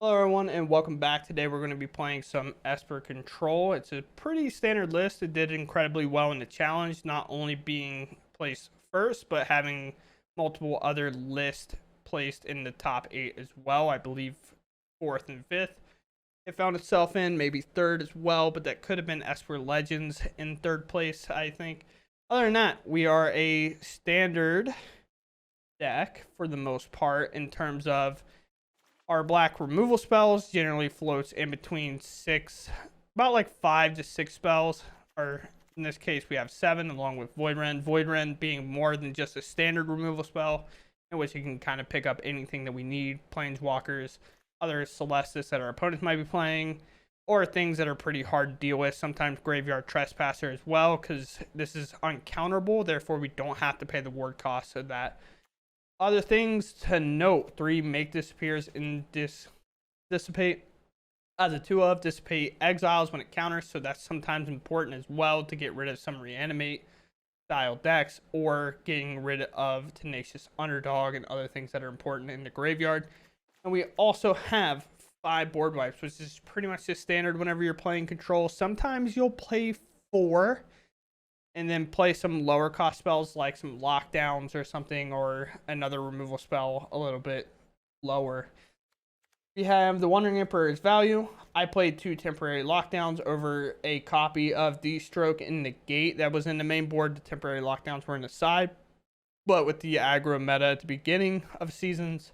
Hello everyone and welcome back. Today we're going to be playing some Esper Control. It's a pretty standard list. It did incredibly well in the challenge, not only being placed first, but having multiple other lists placed in the top 8 as well. I believe 4th and 5th. It found itself in maybe 3rd as well, but that could have been Esper Legends in 3rd place, I think. Other than that, we are a standard deck for the most part in terms of our black removal spells. Generally floats in between 6, about like 5 to 6 spells, or in this case we have 7 along with Void Rend being more than just a standard removal spell, in which you can kind of pick up anything that we need, planeswalkers, other Celestis that our opponents might be playing, or things that are pretty hard to deal with, sometimes Graveyard Trespasser as well, because this is uncounterable, therefore we don't have to pay the ward cost of that. Other things to note: 3, make disappears and dissipate. As a 2 of, dissipate exiles when it counters, so that's sometimes important as well to get rid of some reanimate style decks, or getting rid of Tenacious Underdog and other things that are important in the graveyard. And we also have 5 board wipes, which is pretty much just standard whenever you're playing Control. Sometimes you'll play 4 and then play some lower cost spells like some lockdowns or something, or another removal spell a little bit lower. We have the Wandering Emperor's Value. I played 2 temporary lockdowns over a copy of D-Stroke in the Gate that was in the main board. The temporary lockdowns were in the side, but with the aggro meta at the beginning of seasons,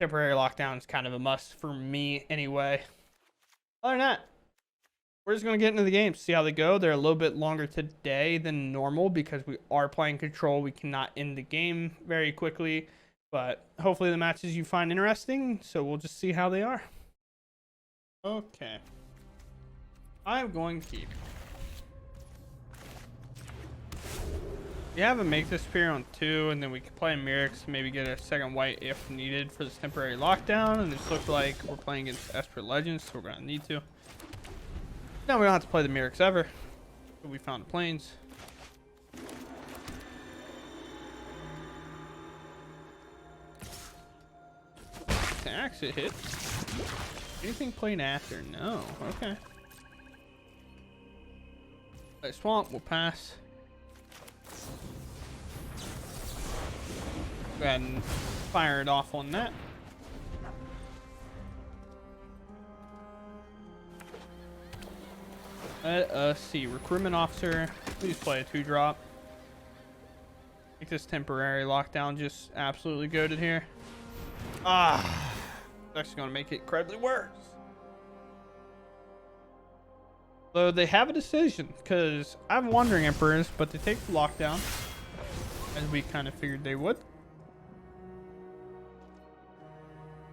temporary lockdown is kind of a must for me anyway. Other than that, we're just going to get into the game, see how they go. They're a little bit longer today than normal because we are playing Control. We cannot end the game very quickly, but hopefully the matches you find interesting, so we'll just see how they are. Okay. I'm going to keep. We have a Make Disappear on 2, and then we can play a Mirrix to maybe get a second white if needed for this temporary lockdown, and this looks like we're playing against Esper Legends, so we're going to need to. Now we don't have to play the Mirrix ever. But we found the planes. Attacks, it hit. Anything played after? No. Okay. Play Swamp, we'll pass. Go ahead and fire it off on that. Let us see. Recruitment Officer. Please play a 2-drop. Make this temporary lockdown just absolutely goated here. Ah, it's actually going to make it incredibly worse. Though they have a decision, because I have Wandering Emperors, but they take the lockdown, as we kind of figured they would.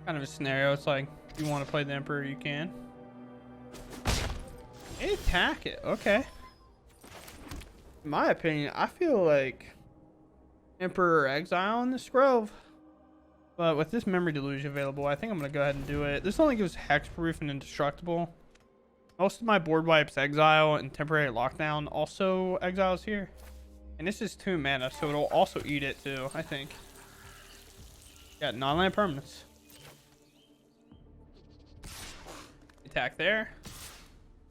Kind of a scenario. It's like, if you want to play the Emperor, you can. They attack it. Okay. In my opinion, I feel like Emperor Exile in this Grove. But with this Memory Deluge available, I think I'm going to go ahead and do it. This only gives Hexproof and Indestructible. Most of my board wipes Exile and Temporary Lockdown also exiles here. And this is 2 mana, so it'll also eat it too, I think. Yeah, non-land permanents. Attack there.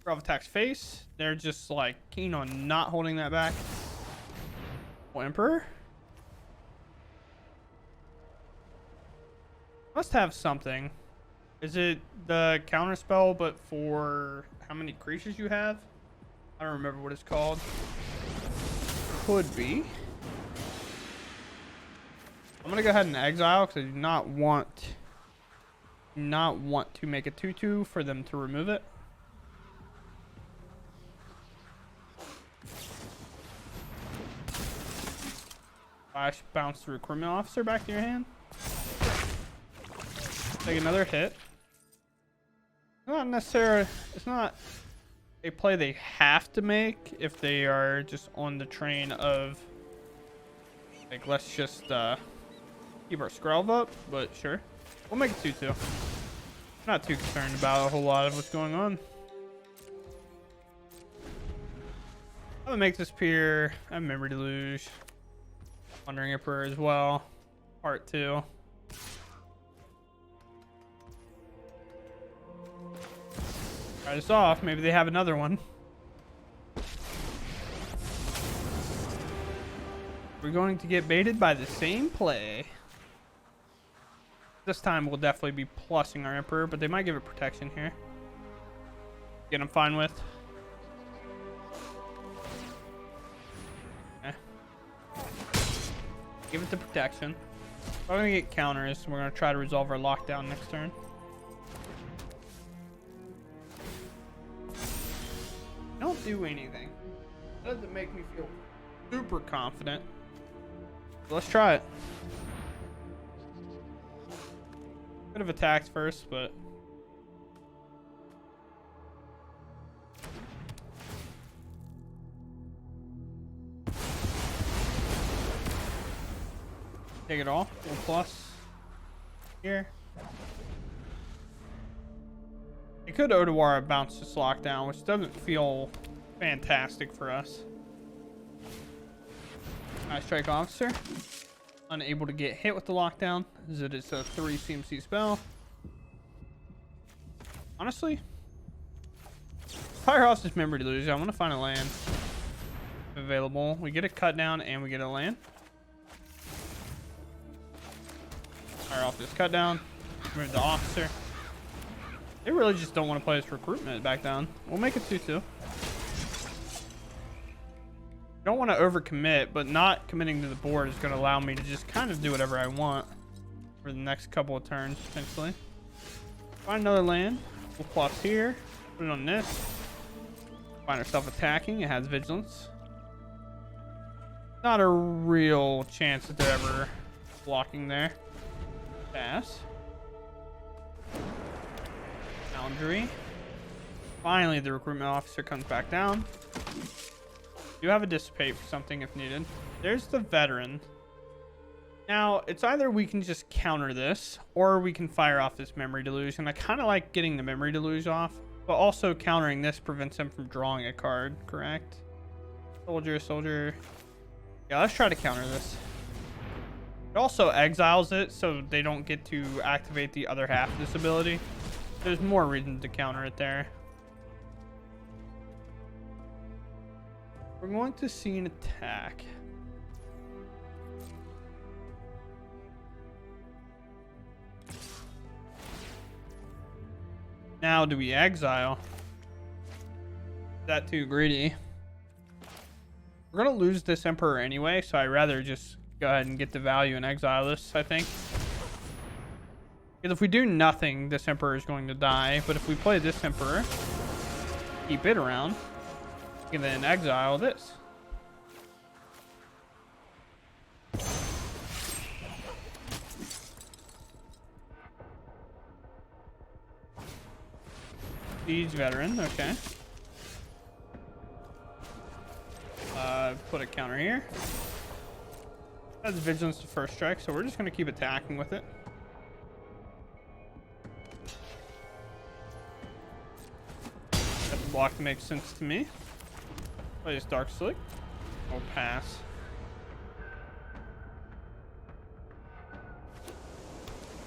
Grove attacks face. They're just like keen on not holding that back. Emperor must have something. Is it the counter spell, but for how many creatures you have? I don't remember what it's called. Could be. I'm gonna go ahead and exile because I do not want to make a 2/2 for them to remove it. Flash, bounce the Recruitment Officer back to your hand. Take another hit. Not necessarily, it's not a play they have to make if they are just on the train of, like, let's just keep our Skrelv up, but sure. We'll make it 2/2. Not too concerned about a whole lot of what's going on. I'm gonna make this appear. I have Memory Deluge. Wandering Emperor as well. Part 2. Try this off. Maybe they have another one. We're going to get baited by the same play. This time we'll definitely be plussing our Emperor, but they might give it protection here. Again, I'm fine with. Okay. Give it the protection. We're going to get counters. We're going to try to resolve our lockdown next turn. Don't do anything. Doesn't make me feel super confident. So let's try it. Could have attacked first, but take it all. Full plus here. It could Odawara bounce this lockdown, which doesn't feel fantastic for us. Nice strike officer. Unable to get hit with the lockdown, as it is a 3 CMC spell. Honestly, fire off this memory delusion. I want to find a land available. We get a cut down and we get a land. Fire off this cut down. Move the officer. They really just don't want to play this recruitment back down. We'll make it 2-2. Don't want to overcommit, but not committing to the board is going to allow me to just kind of do whatever I want for the next couple of turns, potentially. Find another land. We'll plus here. Put it on this. Find ourselves attacking. It has vigilance. Not a real chance that they're ever blocking there. Pass. Boundary. Finally, the recruitment officer comes back down. You have a dissipate for something if needed. There's the veteran. Now, it's either we can just counter this, or we can fire off this memory deluge. And I kind of like getting the memory deluge off, but also countering this prevents him from drawing a card, correct? Soldier. Yeah, let's try to counter this. It also exiles it, so they don't get to activate the other half of this ability. There's more reason to counter it there. We're going to see an attack. Now, do we exile? Is that too greedy? We're going to lose this Emperor anyway, so I'd rather just go ahead and get the value and exile this, I think. Because if we do nothing, this Emperor is going to die. But if we play this Emperor, keep it around, and then exile this. Siege veteran, okay. Put a counter here. That's vigilance to first strike, so we're just going to keep attacking with it. That block makes sense to me. Play this Dark Slick. We'll pass.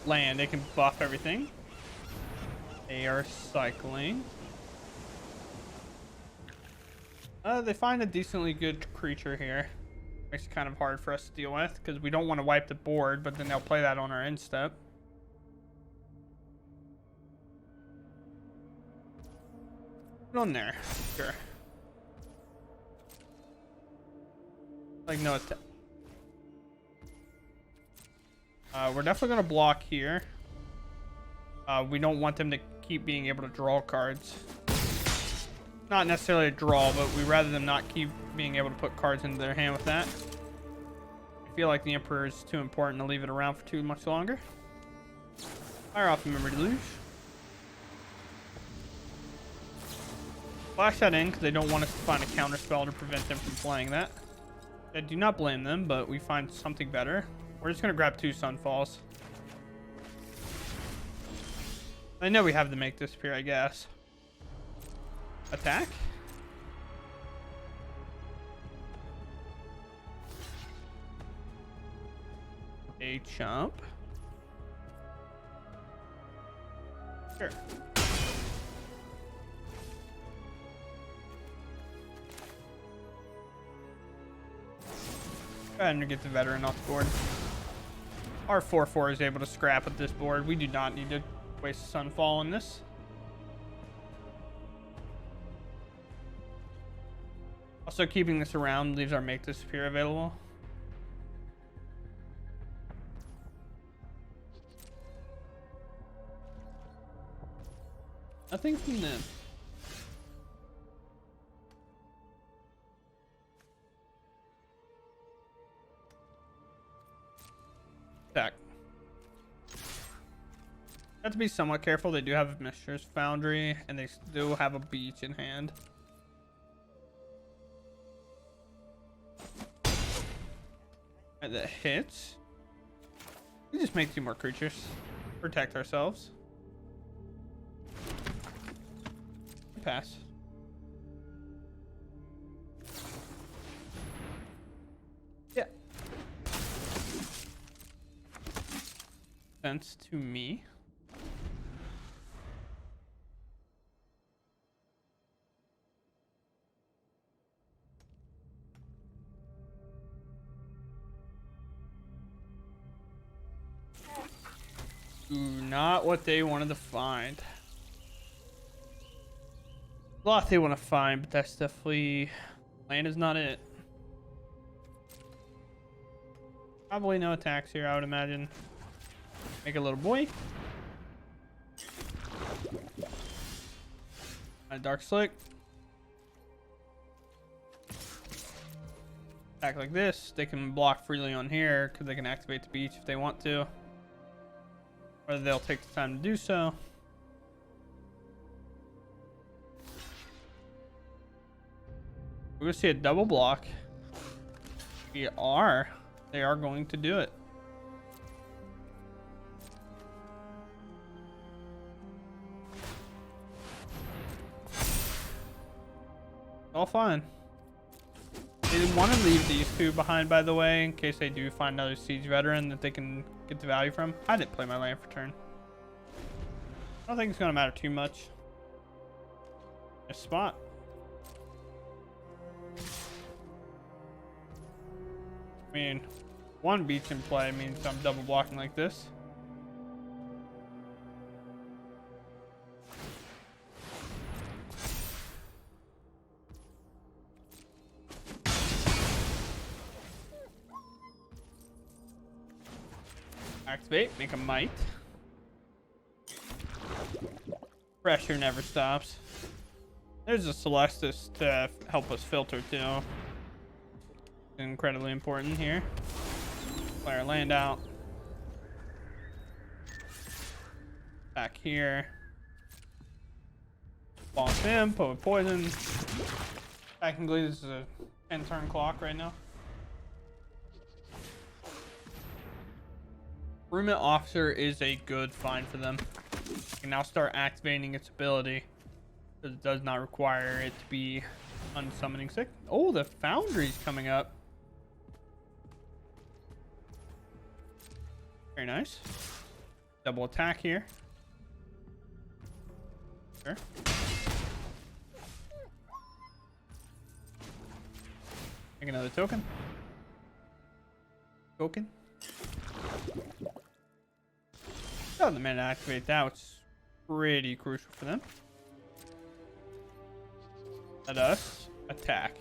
Land, they can buff everything. They are cycling. They find a decently good creature here. Makes it kind of hard for us to deal with because we don't want to wipe the board, but then they'll play that on our end step. Put on there. Sure. Like no attack. We're definitely going to block here. We don't want them to keep being able to draw cards. Not necessarily a draw, but we rather them not keep being able to put cards into their hand with that. I feel like the Emperor is too important to leave it around for too much longer. Fire off the memory deluge. Flash that in because they don't want us to find a counter spell to prevent them from playing that. I do not blame them, but we find something better. We're just going to grab 2 Sunfalls. I know we have to make disappear, I guess. Attack. A chump. Sure. Go ahead and get the veteran off the board. Our 4/4 is able to scrap with this board. We do not need to waste Sunfall on this. Also, keeping this around leaves our Make Disappear available. Nothing from them. Attack. Have to be somewhat careful. They do have a Mistress Foundry, and they do have a beach in hand. And that hits. We just make 2 more creatures. Protect ourselves. Pass. Yeah. Sense to me. Ooh, not what they wanted to find. A lot they want to find, but that's definitely... Land is not it. Probably no attacks here, I would imagine. Make a little boy. A Dark Slick. Attack like this. They can block freely on here because they can activate the beach if they want to. Or they'll take the time to do so. We're going to see a double block. They are going to do it. All fine. They didn't want to leave these 2 behind, by the way, in case they do find another Siege Veteran that they can get the value from. I didn't play my land for turn. I don't think it's going to matter too much. A spot. I mean, 1 beach in play means I'm double blocking like this. Activate, make a Might. Pressure never stops. There's a Celestis to help us filter too. Incredibly important here. Play our land out. Back here. Boss him, put with poison. Technically, this is a 10-turn clock right now. Roommate Officer is a good find for them. You can now start activating its ability. Because it does not require it to be unsummoning sick. Oh, the Foundry's coming up. Very nice. Double attack here. Sure. Make another token. Token. Got the mana to activate that, which is pretty crucial for them. Let us attack.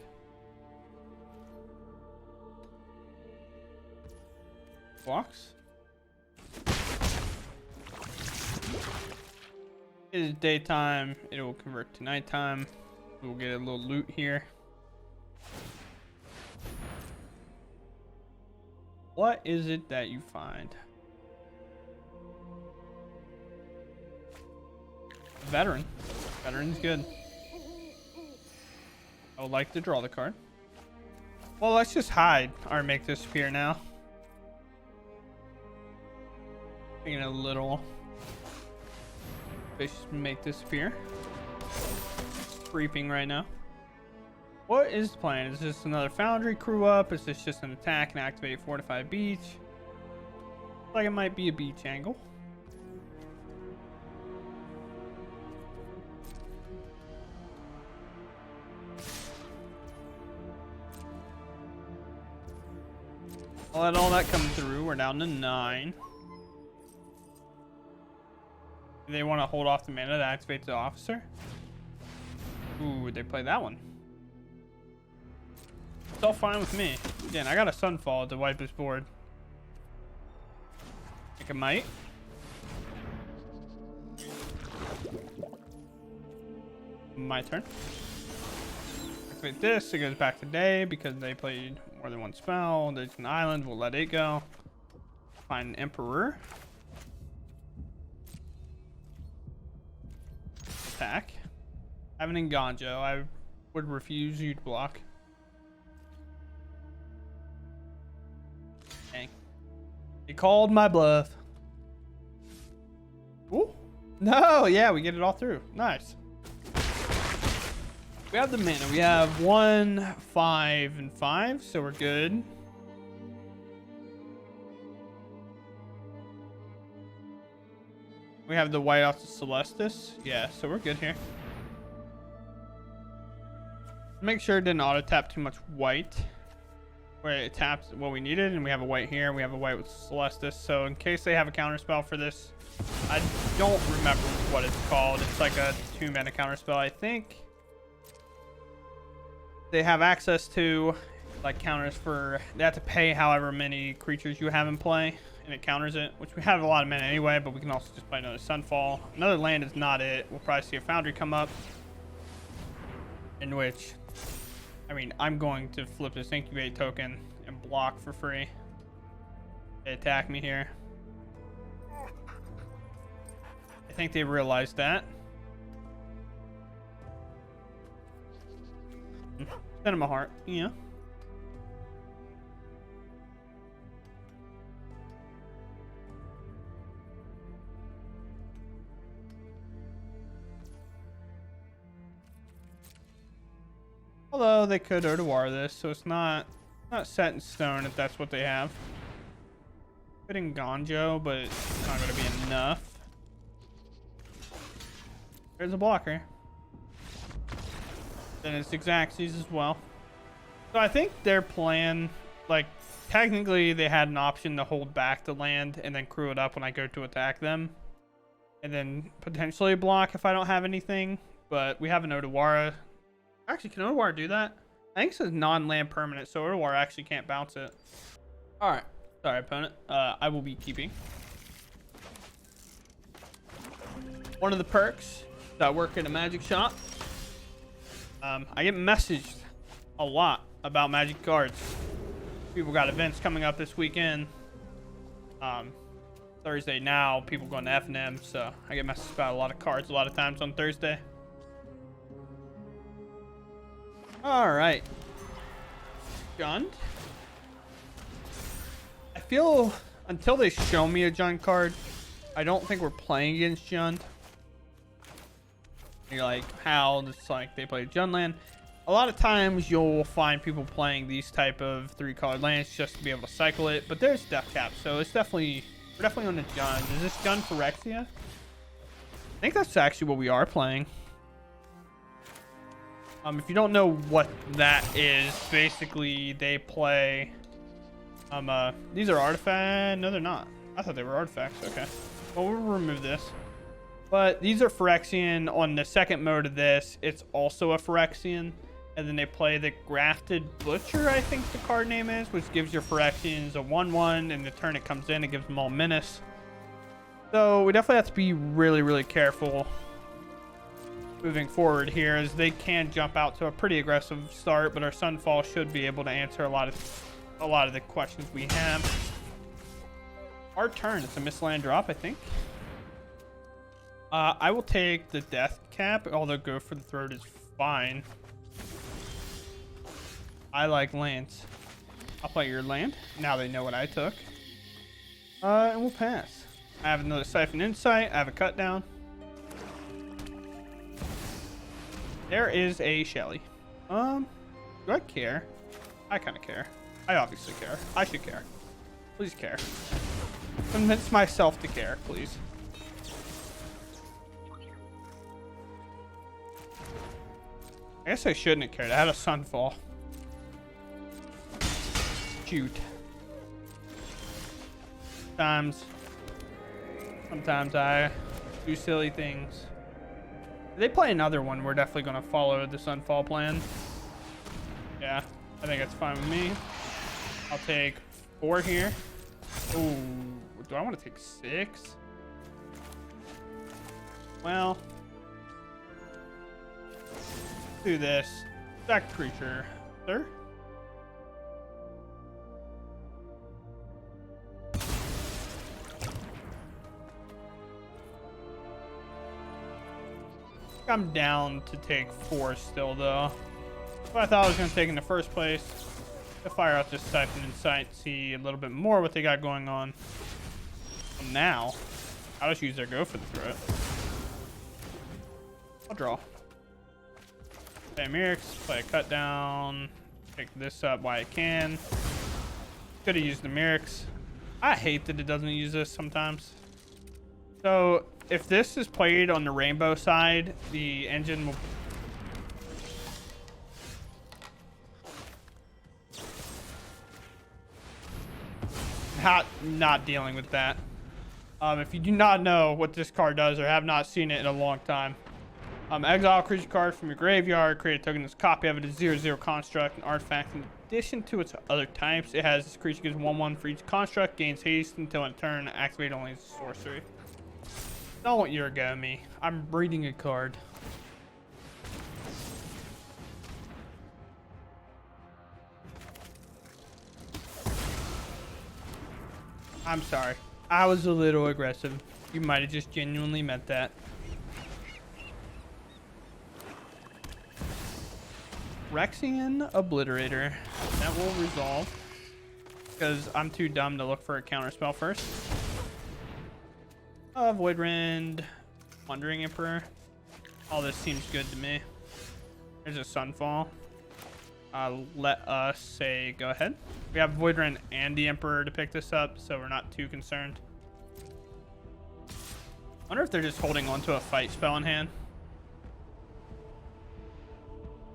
Blocks. It is daytime. It will convert to nighttime. We'll get a little loot here. What is it that you find? A veteran. Veteran's good. I would like to draw the card. Well, let's just hide or make disappear now. Making a little fish make disappear. Creeping right now. What is the plan? Is this another Foundry crew up? Is this just an attack and activate Fortified Beach? Like it might be a beach angle. I'll let all that come through. We're down to 9. They want to hold off the mana that activates the officer. Ooh, they play that one. It's all fine with me. Again, I got a Sunfall to wipe this board. I think it might. My turn. Activate this. It goes back to day because they played more than one spell. There's an island. We'll let it go. Find an Emperor. Attack. I have an Nganjo. I would refuse you to block. Dang. He called my bluff. Ooh. No, yeah, we get it all through. Nice. We have the mana. We have 1, 5, and 5, so we're good. We have the white off the Celestis. Yeah, so we're good here. Make sure it didn't auto tap too much white. Where it taps what we needed, and we have a white here. We have a white with Celestis. So in case they have a counter spell for this, I don't remember what it's called. It's like a 2-mana counter spell, I think. They have access to like counters for, they have to pay however many creatures you have in play, and it counters it, which we have a lot of mana anyway, but we can also just play another Sunfall. Another land is not it. We'll probably see a Foundry come up, in which, I mean, I'm going to flip this Incubate token and block for free. They attack me here. I think they realized that. Send him a heart, yeah. Although they could Odawara this, so it's not set in stone if that's what they have. Putting Ganjo, but it's not going to be enough. There's a blocker. Then it's Xaxes as well. So I think their plan, like, technically they had an option to hold back the land and then crew it up when I go to attack them. And then potentially block if I don't have anything. But we have an Odawara. Actually, can Odawara do that? I think it says non-land permanent, so Odawara actually can't bounce it. Alright. Sorry, opponent. I will be keeping. One of the perks that I work in a magic shop. I get messaged a lot about magic cards. People got events coming up this weekend. Thursday now, people going to F&M, so I get messaged about a lot of cards a lot of times on Thursday. Alright. Jund. I feel, until they show me a Jund card, I don't think we're playing against Jund. You're like, how? It's like they play Jundland. A lot of times you'll find people playing these type of 3-colored lands just to be able to cycle it, but there's death cap, so it's definitely, we're definitely on the Jund. Is this Jund Phyrexia? I think that's actually what we are playing. If you don't know what that is, basically they play, these are artifacts. No, they're not. I thought they were artifacts. Okay. Well, we'll remove this. But these are Phyrexian. On the second mode of this, it's also a Phyrexian. And then they play the Grafted Butcher, I think the card name is, which gives your Phyrexians a 1/1, and the turn it comes in, it gives them all menace. So we definitely have to be really, really careful moving forward here, as they can jump out to a pretty aggressive start, but our Sunfall should be able to answer a lot of the questions we have. Our turn. It's a misland drop, I think. I will take the death cap, although go for the throat is fine. I like lands. I'll play your land. Now they know what I took. And we'll pass. I have another Siphon Insight. I have a cut down. There is a Shelly. Do I care? I kind of care. I obviously care. I should care. Please care. Convince myself to care, please. I guess I shouldn't have cared. I had a Sunfall. Shoot. Sometimes I do silly things. If they play another one, we're definitely going to follow the Sunfall plan. Yeah, I think that's fine with me. I'll take 4 here. Oh, do I want to take 6? Well, do this. Back creature, sir. I'm down to take 4 still, though. But I thought I was going to take in the first place. To fire out this Siphon Insight, see a little bit more what they got going on. And now, I'll just use their Go for the Throat. I'll draw. Play a Mirix, play a Cut Down, pick this up while I can. Could have used the Mirix. I hate that it doesn't use this sometimes. So, if this is played on the rainbow side, the engine will... Not dealing with that. If you do not know what this card does or have not seen it in a long time, exile a creature card from your graveyard, create a token that's a copy of it, a 0/0 construct, an artifact. In addition to its other types, it has this creature gives 1/1 for each construct, gains haste until in turn, activate only as a sorcery. Don't you're go me. I'm reading a card. I'm sorry. I was a little aggressive. You might have just genuinely meant that. Rexian Obliterator. That will resolve. Because I'm too dumb to look for a counterspell first. Void Rend. Wandering Emperor. All this seems good to me. There's a Sunfall. Let us say go ahead. We have Void Rend and the Emperor to pick this up, so we're not too concerned. Wonder if they're just holding on to a fight spell in hand.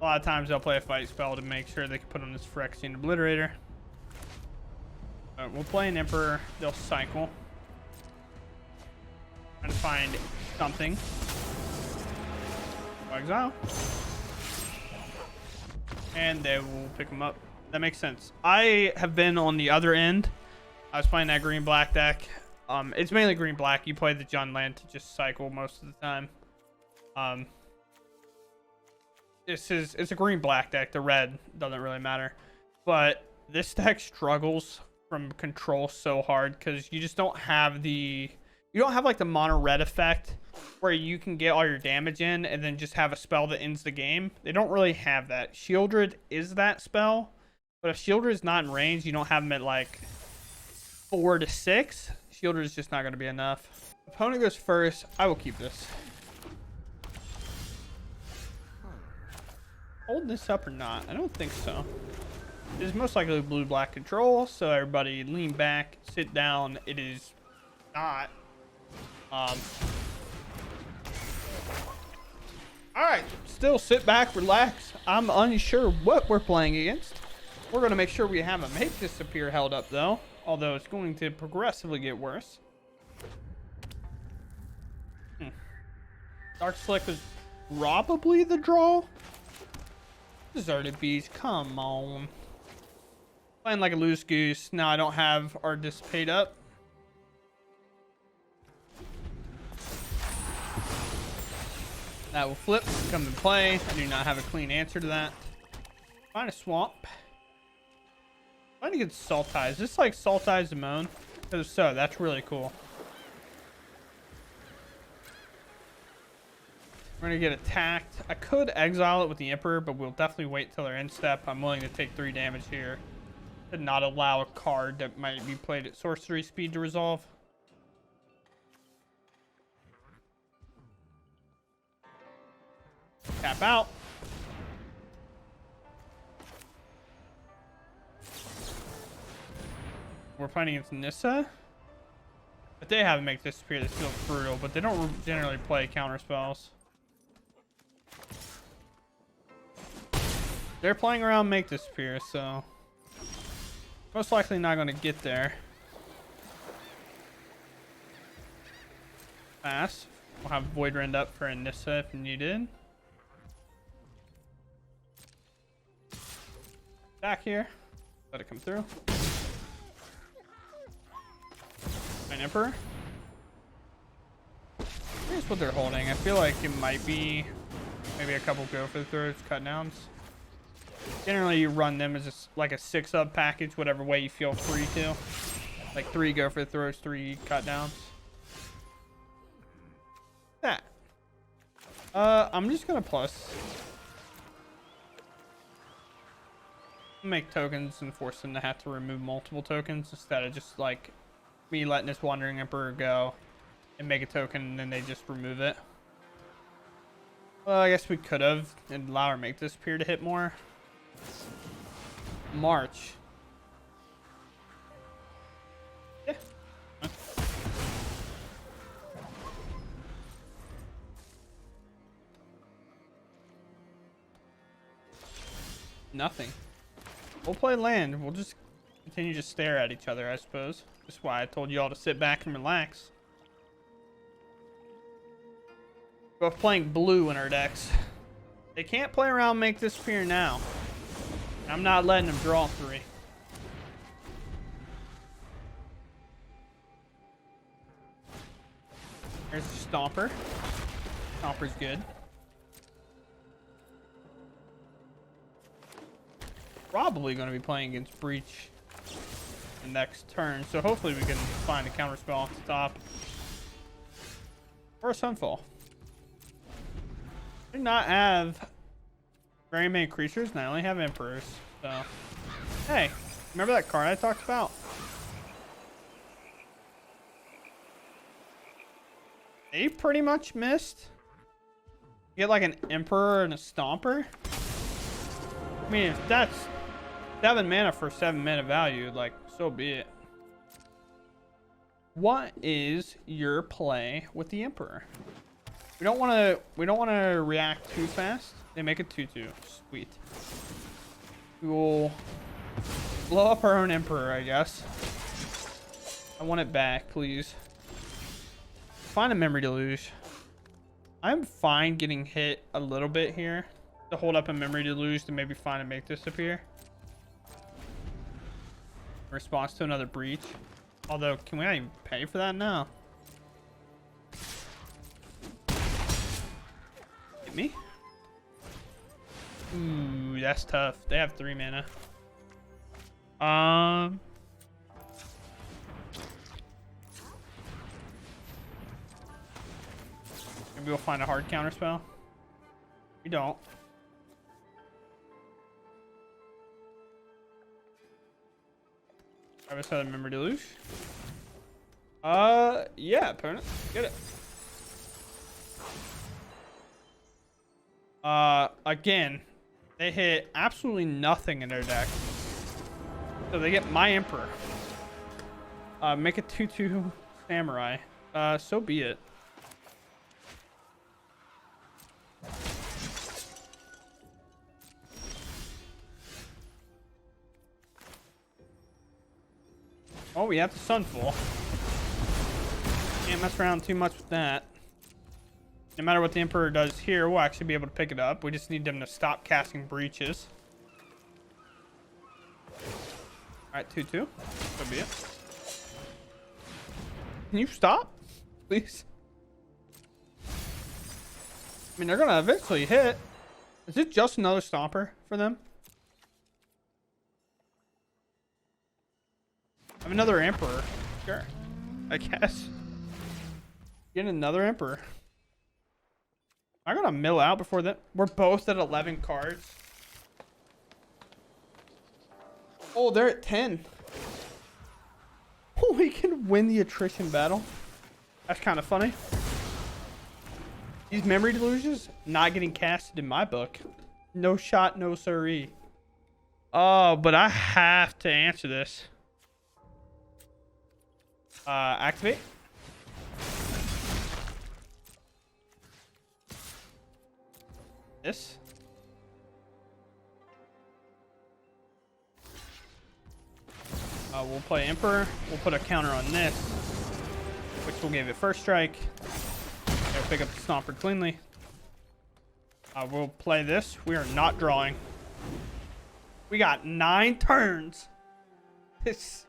A lot of times they'll play a fight spell to make sure they can put on this Phyrexian Obliterator. We'll play an Emperor. They'll cycle. Trying to find something. Exile. And they will pick them up. That makes sense. I have been on the other end. I was playing that green-black deck. It's mainly green-black. You play the John Land to just cycle most of the time. It's a green-black deck. The red doesn't really matter. But this deck struggles from control so hard because you just don't have the... You don't have like the mono red effect where you can get all your damage in and then just have a spell that ends the game. They don't really have that. Shieldred is that spell, but if Shieldred is not in range, you don't have them at like 4 to 6. Shieldred is just not going to be enough. Opponent goes first. I will keep this. Hold this up or not? I don't think so. It is most likely blue-black control, so everybody lean back, sit down. It is not. Alright, still sit back, relax. I'm unsure what we're playing against. We're going to make sure we have a Make Disappear held up, though. Although it's going to progressively get worse. Dark Slick is probably the draw. Deserted Beast, come on. Playing like a loose goose. Now I don't have our Dissipate up. That will flip, come to play. I do not have a clean answer to that. Find a swamp. Trying to get Saltize. Is this like Saltize Demone? Because if so, that's really cool. We're going to get attacked. I could exile it with the Emperor, but we'll definitely wait till their end step. I'm willing to take 3 damage here. To not allow a card that might be played at sorcery speed to resolve. Tap out. We're playing against Nissa. But they have Make Disappear. That's still brutal, but they don't generally play counter spells. They're playing around Make Disappear, so most likely not going to get there. Pass. We'll have Void Rend up for Anissa if needed. Back here. Let it come through. An Emperor. Here's what they're holding. I feel like it might be maybe a couple go for the throws, cut downs. Generally, you run them as just like a 6-up package, whatever way you feel free to. Like 3 go for the throws, 3 cut downs. That. I'm just gonna plus. Make tokens and force them to have to remove multiple tokens instead of just like me letting this Wandering Emperor go and make a token and then they just remove it. Well, I guess we could have and allow her make this appear to hit more. March. Yeah. Nothing. We'll play land. We'll just continue to stare at each other, I suppose. That's why I told you all to sit back and relax. Both playing blue in our decks. They can't play around and make this appear now. I'm not letting them draw 3. There's a Stomper. Stomper's good. Probably going to be playing against Breach the next turn, so hopefully we can find a counter spell off the top. Or a Sunfall. I do not have very many creatures, and I only have Emperors. So, hey, remember that card I talked about? They pretty much missed. You get like an Emperor and a Stomper. I mean, if that's 7 mana for 7 mana value, like, so be it. What is your play with the Emperor? We don't want to react too fast. They make it 2/2. Sweet. We will blow up our own Emperor, I guess. I want it back, please. Find a Memory Deluge. I'm fine getting hit a little bit here to hold up a Memory Deluge to maybe find and make this appear. Response to another Breach. Although, can we not even pay for that now? Hit me? Ooh, that's tough. They have 3 mana. Maybe we'll find a hard counter spell. We don't. I just had a Memory Deluge. Yeah, opponent. Get it. Again, they hit absolutely nothing in their deck. So they get my Emperor. Make a 2/2 Samurai. So be it. Oh, we have the Sunfall. Can't mess around too much with that. No matter what the Emperor does here, we'll actually be able to pick it up. We just need them to stop casting Breaches. Alright, 2/2. So be it. Can you stop? Please. I mean, they're going to eventually hit. Is it just another Stomper for them? I have another Emperor. Sure. I guess. Get another Emperor. I'm gonna mill out before that. We're both at 11 cards. Oh, they're at 10. Oh, we can win the attrition battle. That's kind of funny. These Memory Deluges not getting casted in my book. No shot, no siree. Oh, but I have to answer this. Activate. This. We'll play Emperor. We'll put a counter on this, which will give it first strike. Go pick up the Stomper cleanly. We'll play this. We are not drawing. We got 9 turns. This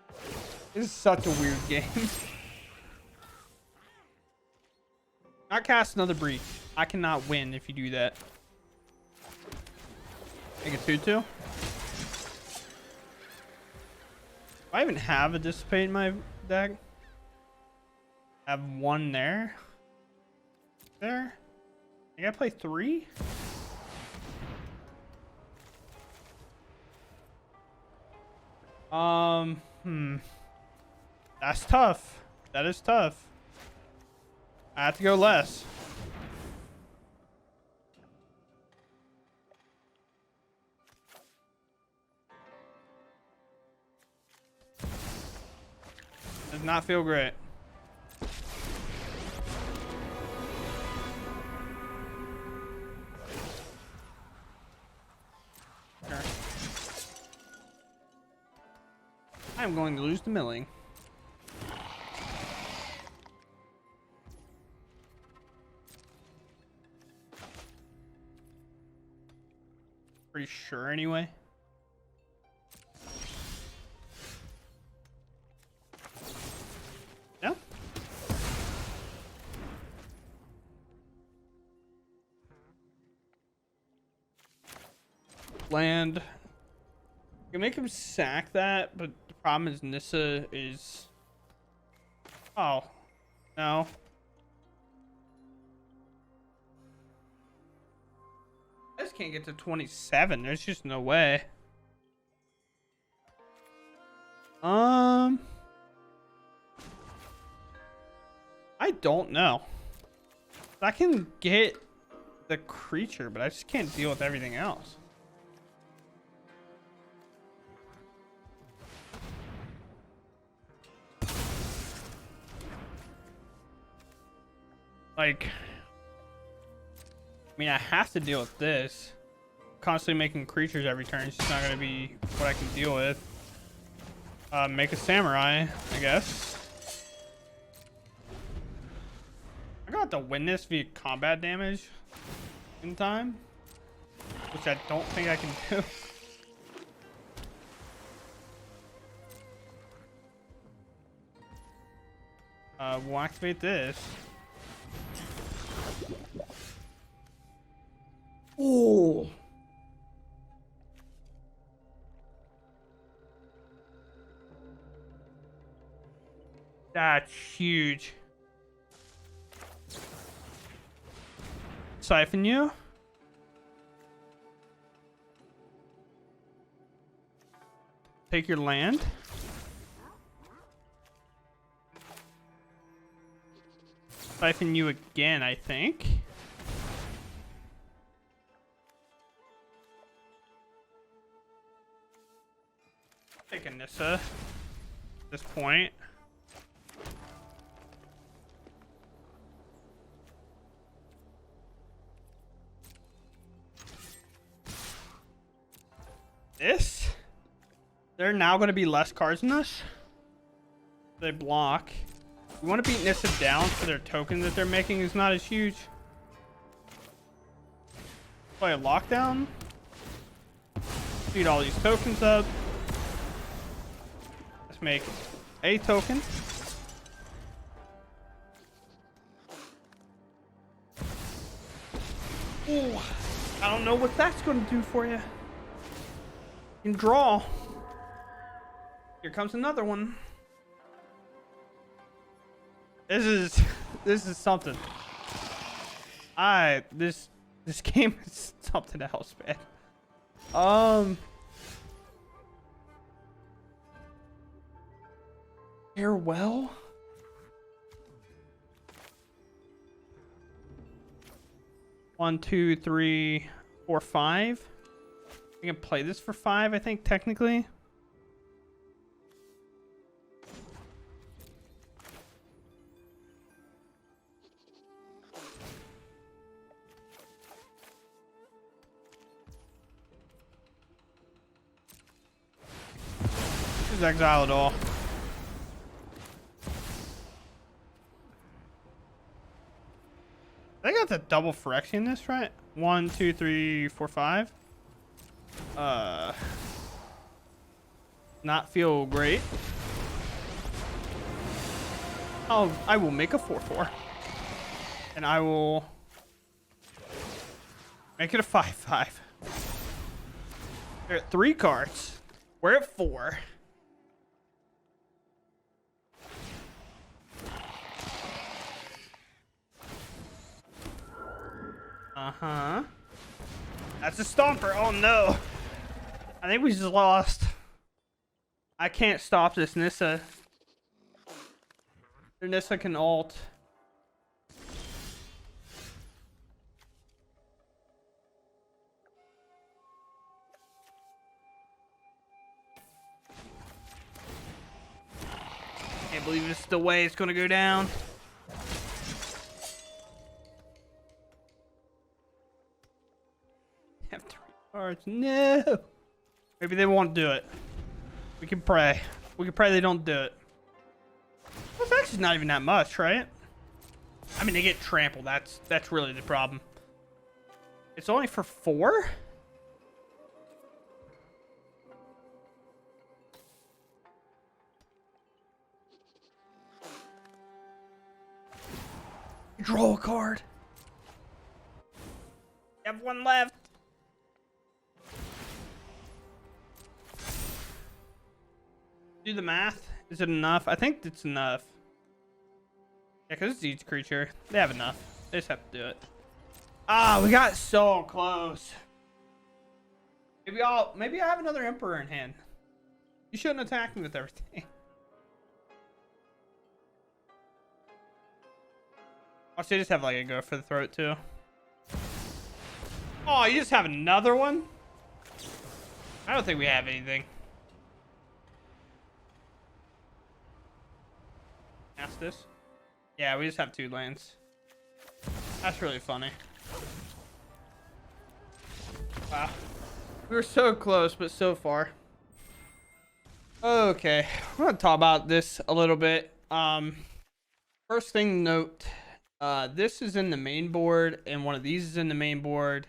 is such a weird game. Not cast another breach. I cannot win if you do that. Make a 2-2. Do I even have a Dissipate in my deck? I have 1 there. There. I gotta play 3? That's tough. That is tough. I have to go less. Does not feel great. Sure. I'm going to lose the milling. Pretty sure anyway. No? Land. You can make him sack that, but the problem is Nissa is... Oh. No. I just can't get to 27. There's just no way. I don't know. I can get the creature, but I just can't deal with everything else. Like, I mean, I have to deal with this. Constantly making creatures every turn is just not going to be what I can deal with. Make a samurai, I guess. I got to win this via combat damage in time, which I don't think I can do. We'll activate this. Oh. That's huge. Siphon you. Take your land. Siphon you again, I think. Take a Nissa at this point. This? There are now going to be less cards in this. They block. We want to beat Nissa down so their token that they're making is not as huge. Play a lockdown. Beat all these tokens up. Let's make a token. Ooh, I don't know what that's going to do for you. You can draw. Here comes another one. This is something. This game is something else, man. Farewell. One, two, three, four, 5. We can play this for 5, I think, technically. Just exile it all. double Phyrexian this, right? 1, 2, 3, 4, 5. Not feel great. Oh, I will make a 4/4. And I will make it a 5/5. They're at 3 cards. We're at 4. Uh-huh. That's a Stomper. Oh, no. I think we just lost. I can't stop this Nissa. Nissa can ult. Can't believe this is the way it's going to go down. Have 3 cards. No. Maybe they won't do it. We can pray. We can pray they don't do it. Well, it's actually not even that much, right? I mean, they get trampled. That's really the problem. It's only for 4? Draw a card. You have 1 left. Do the math. Is it enough? I think it's enough. Yeah, because it's each creature. They have enough. They just have to do it. Ah, we got so close. Maybe I have another Emperor in hand. You shouldn't attack me with everything. Oh, so you just have like a go for the throat too. Oh, you just have another one? I don't think we have anything. Ask this. Yeah, we just have 2 lands. That's really funny. Wow. We were so close, but so far. Okay, we're gonna talk about this a little bit. First thing to note, this is in the main board, and one of these is in the main board,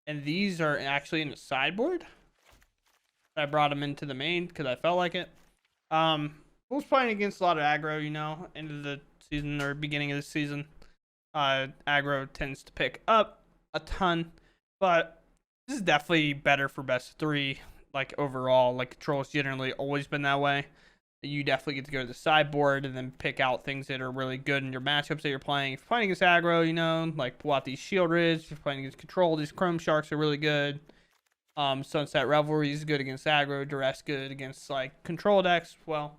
and these are actually in the sideboard. I brought them into the main because I felt like it. Was playing against a lot of aggro, you know, end of the season or beginning of the season. Aggro tends to pick up a ton, but this is definitely better for best of 3. Like overall, like control's generally always been that way. You definitely get to go to the sideboard and then pick out things that are really good in your matchups that you're playing. If you're playing against aggro, you know, like pull out these Shield Ridge. If you're playing against control, these Chrome Sharks are really good. Sunset Revelry is good against aggro. Duress good against like control decks. Well,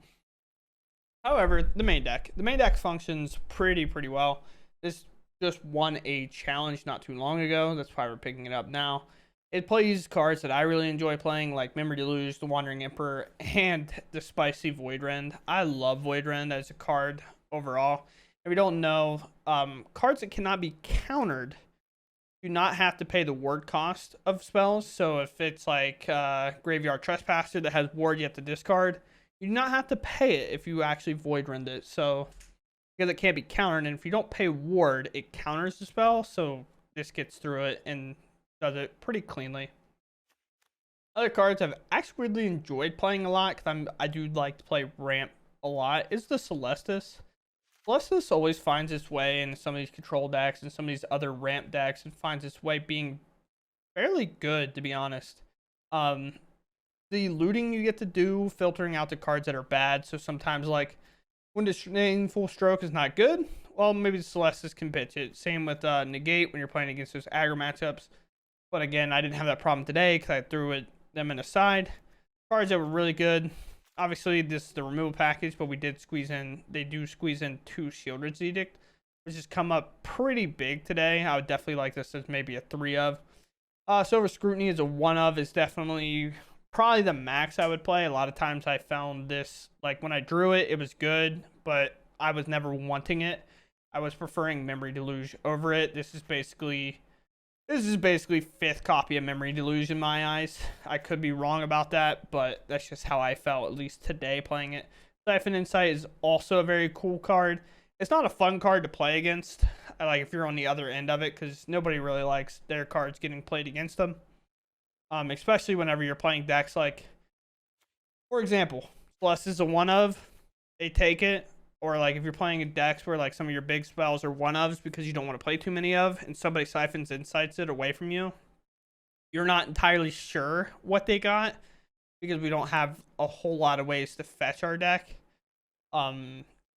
however, the main deck functions pretty well. This just won a challenge not too long ago. That's why we're picking it up now. It plays cards that I really enjoy playing, like Memory Deluge, the Wandering Emperor, and the Spicy Void Rend. I love Void Rend as a card overall. If you don't know, cards that cannot be countered do not have to pay the ward cost of spells. So if it's like Graveyard Trespasser that has ward you have to discard, you do not have to pay it if you actually Void Rend it. So because it can't be countered, and if you don't pay ward, it counters the spell. So this gets through it and does it pretty cleanly. Other cards I've actually really enjoyed playing a lot, because I do like to play ramp a lot, is the Celestis. Celestis always finds its way in some of these control decks and some of these other ramp decks, and finds its way being fairly good, to be honest. The looting you get to do, filtering out the cards that are bad, so sometimes like when destroying Full Stroke is not good, well, maybe the Celestis can pitch it. Same with Negate when you're playing against those aggro matchups. But again, I didn't have that problem today because I threw them in a side. Cards that were really good. Obviously, this is the removal package, but they do squeeze in 2 Shieldred's Edict, which has come up pretty big today. I would definitely like this as maybe a 3 of. Silver Scrutiny is a 1 of. Is definitely probably the max I would play. A lot of times I found this, like when I drew it, it was good, but I was never wanting it. I was preferring Memory Deluge over it. This is basically 5th copy of Memory Deluge in my eyes. I could be wrong about that, but that's just how I felt, at least today playing it. Siphon Insight is also a very cool card. it's not a fun card to play against. Like if you're on the other end of it, because nobody really likes their cards getting played against them. Especially whenever you're playing decks like, for example, Celeste is a one of, they take it. Or like if you're playing in decks where like some of your big spells are one ofs because you don't want to play too many of, and somebody siphons insights it away from you, you're not entirely sure what they got because we don't have a whole lot of ways to fetch our deck.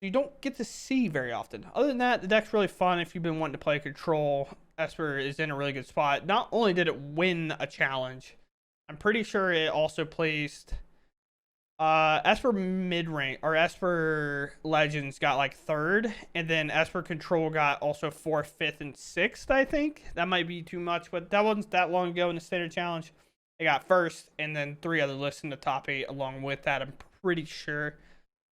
You don't get to see very often. Other than that, the deck's really fun if you've been wanting to play control. Esper is in a really good spot. Not only did it win a challenge, I'm pretty sure it also placed Esper mid-rank, or Esper Legends got like 3rd, and then Esper Control got also 4th, 5th, and 6th, I think. That might be too much, but that wasn't that long ago in the standard challenge. They got 1st, and then 3 other lists in the top 8 along with that. I'm pretty sure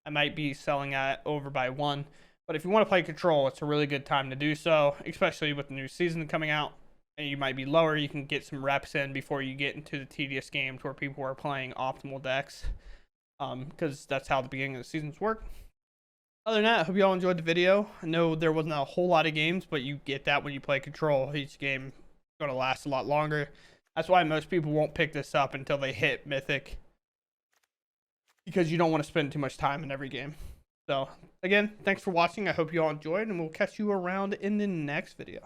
I might be selling at over by 1. But if you want to play control, it's a really good time to do so, especially with the new season coming out. And you might be lower, you can get some reps in before you get into the tedious games where people are playing optimal decks. Because that's how the beginning of the seasons work. Other than that, I hope you all enjoyed the video. I know there wasn't a whole lot of games, but you get that when you play control. Each game is going to last a lot longer. That's why most people won't pick this up until they hit Mythic, because you don't want to spend too much time in every game. So, again, thanks for watching. I hope you all enjoyed, and we'll catch you around in the next video.